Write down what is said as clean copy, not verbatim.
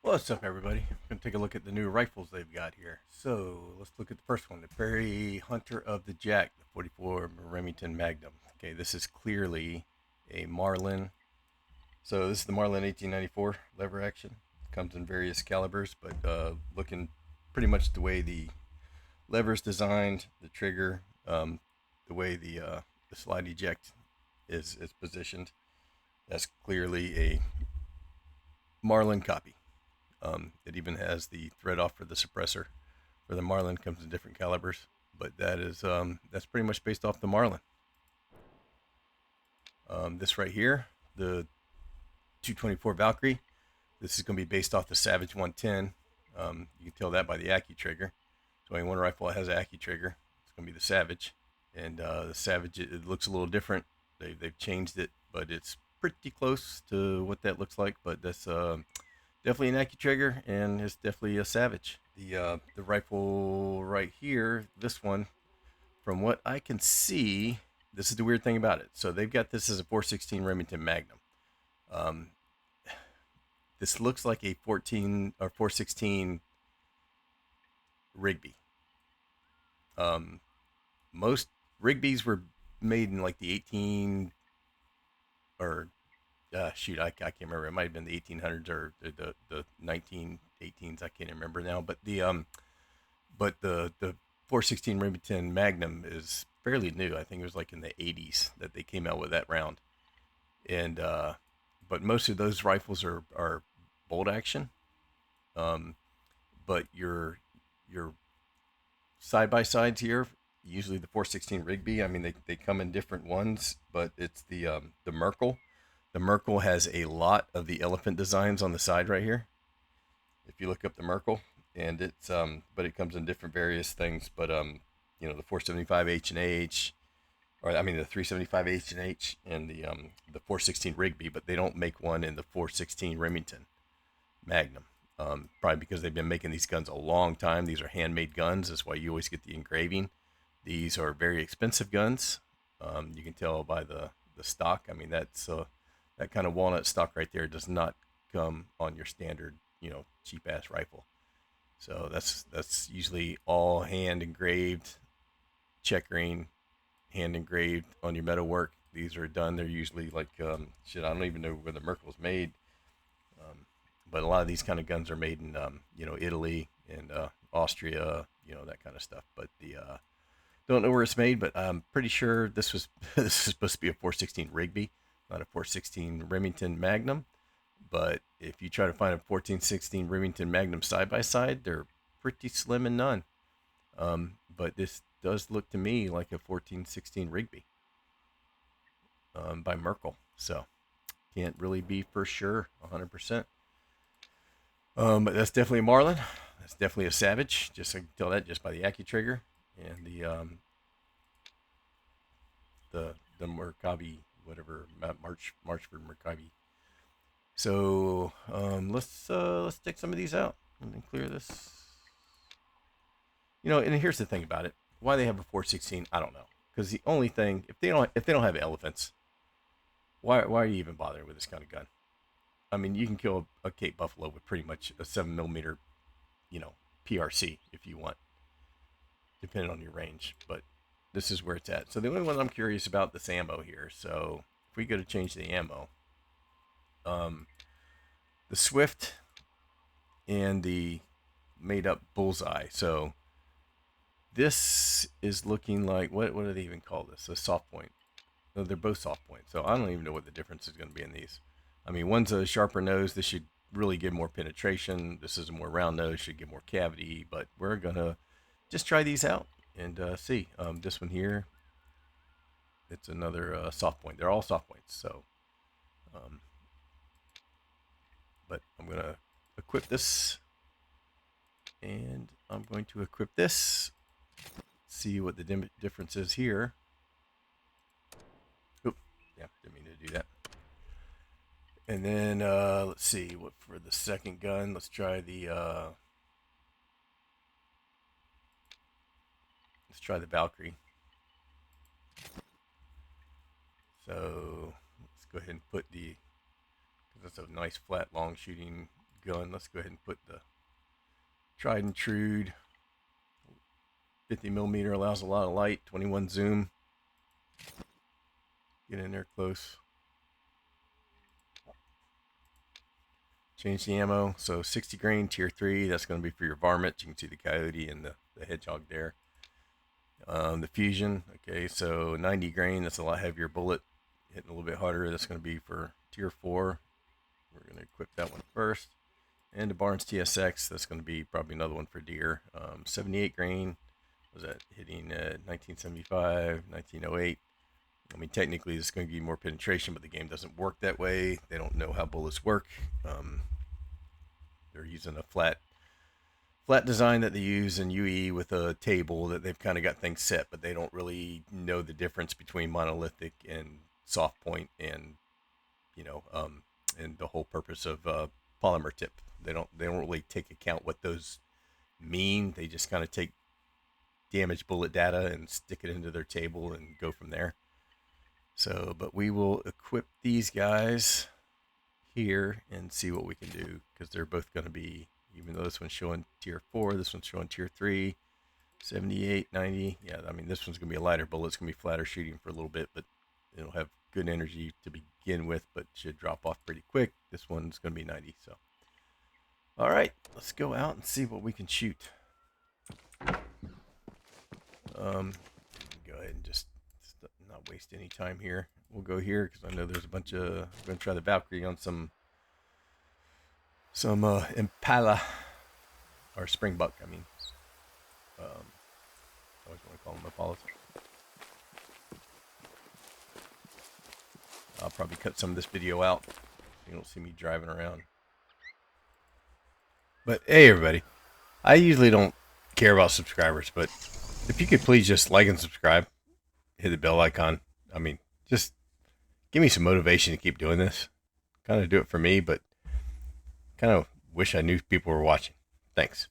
What's up, everybody? I'm going to take a look at the new rifles they've got here. So let's look at the first one, the Prairie Hunter of the Jack, the 44 Remington Magnum. Okay, this is clearly a Marlin. So this is the Marlin 1894 lever action. Comes in various calibers, but looking pretty much the way the lever's designed, the trigger, the way the slide eject is positioned. That's clearly a Marlin copy. It even has the thread off for the suppressor. For the Marlin, comes in different calibers, but that's pretty much based off the Marlin. This right here, the 224 Valkyrie, this is going to be based off the Savage 110. You can tell that by the Aki trigger. So only one rifle that has an Aki trigger. It's going to be the Savage, and the Savage it looks a little different. They've changed it, but it's pretty close to what that looks like. But that's definitely an Aki trigger, and it's definitely a Savage. The rifle right here, this one, from what I can see, this is the weird thing about it. So they've got this as a 416 Remington Magnum. Um, this looks like a 14 or 416 Rigby. Um, most Rigby's were made in like the 18 or shoot, I can't remember. It might have been the 1800s or the 1918s. I can't remember now. But the 416 Remington Magnum is fairly new. I think it was like in the 80s that they came out with that round. And but most of those rifles are bolt action. Um, but your side by sides here, usually the 416 Rigby. I mean, they come in different ones, but it's the Merkel. The Merkel has a lot of the elephant designs on the side right here. If you look up the Merkel, and it's but it comes in different various things. But the 475 H and H, or I mean the 375 H and H, and the 416 Rigby, but they don't make one in the 416 Remington Magnum. Probably because they've been making these guns a long time. These are handmade guns. That's why you always get the engraving. These are very expensive guns. You can tell by the stock. I mean, that kind of walnut stock right there does not come on your standard, cheap ass rifle. So that's usually all hand engraved, checkering, hand engraved on your metalwork. These are done. They're usually like shit. I don't even know where the Merkel's made, but a lot of these kind of guns are made in Italy and Austria, that kind of stuff. But the don't know where it's made, but I'm pretty sure this was this is supposed to be a 416 Rigby, not a 416 Remington Magnum. But if you try to find a 1416 Remington Magnum side by side, they're pretty slim and none. But this does look to me like a 1416 Rigby by Merkel. So can't really be for sure 100%. But that's definitely a Marlin. That's definitely a Savage. Just I can tell that just by the Aki trigger and the Mercavi, whatever, Marchford Mercavi. So let's take some of these out and then clear this. And here's the thing about it: why they have a 416, I don't know. Because the only thing, if they don't have elephants, why are you even bothering with this kind of gun? I mean, you can kill a Cape Buffalo with pretty much a 7 millimeter, you know, PRC if you want, depending on your range. But this is where it's at. So the only one I'm curious about this ammo here. So if we go to change the ammo, um, the Swift and the made up bullseye. So this is looking like what do they even call this? A soft point. No, they're both soft point. So I don't even know what the difference is going to be in these. I mean, one's a sharper nose. This should really give more penetration. This is a more round nose, should give more cavity. But we're gonna just try these out and see. This one here, it's another soft point. They're all soft points. So, um, but I'm gonna equip this, and I'm going to equip this. See what the difference is here. Oop, yeah, didn't mean to do that. And then let's see what for the second gun. Let's try the Valkyrie. So let's go ahead and put that's a nice flat long shooting gun. Let's go ahead and put the tried and true 50 millimeter, allows a lot of light, 21 zoom. Get in there close. Change the ammo. So 60 grain, tier 3. That's going to be for your varmint. You can see the coyote and the hedgehog there. The fusion. Okay, so 90 grain. That's a lot heavier bullet. Hitting a little bit harder. That's going to be for tier 4. We're going to equip that one first. And the Barnes TSX. That's going to be probably another one for deer. 78 grain. Was that hitting 1975, 1908? I mean, technically, this is going to give you more penetration, but the game doesn't work that way. They don't know how bullets work. They're using a flat design that they use in UE with a table that they've kind of got things set, but they don't really know the difference between monolithic and soft point, and and the whole purpose of polymer tip. They don't really take account what those mean. They just kind of take damaged bullet data and stick it into their table and go from there. So, but we will equip these guys here and see what we can do, because they're both going to be, even though this one's showing tier 4, this one's showing tier 3, 78, 90. Yeah, I mean, this one's going to be a lighter bullet. It's going to be flatter shooting for a little bit, but it'll have good energy to begin with, but should drop off pretty quick. This one's going to be 90. So, all right, let's go out and see what we can shoot. Go ahead and just not waste any time here. We'll go here because I know there's a bunch of. I'm going to try the Valkyrie on some Impala or Springbuck. I mean, I always want to call them Impalas. I'll probably cut some of this video out. You don't see me driving around. But hey, everybody, I usually don't care about subscribers, but if you could please just like and subscribe, hit the bell icon. I mean, just give me some motivation to keep doing this. Kind of do it for me, but kind of wish I knew people were watching. Thanks.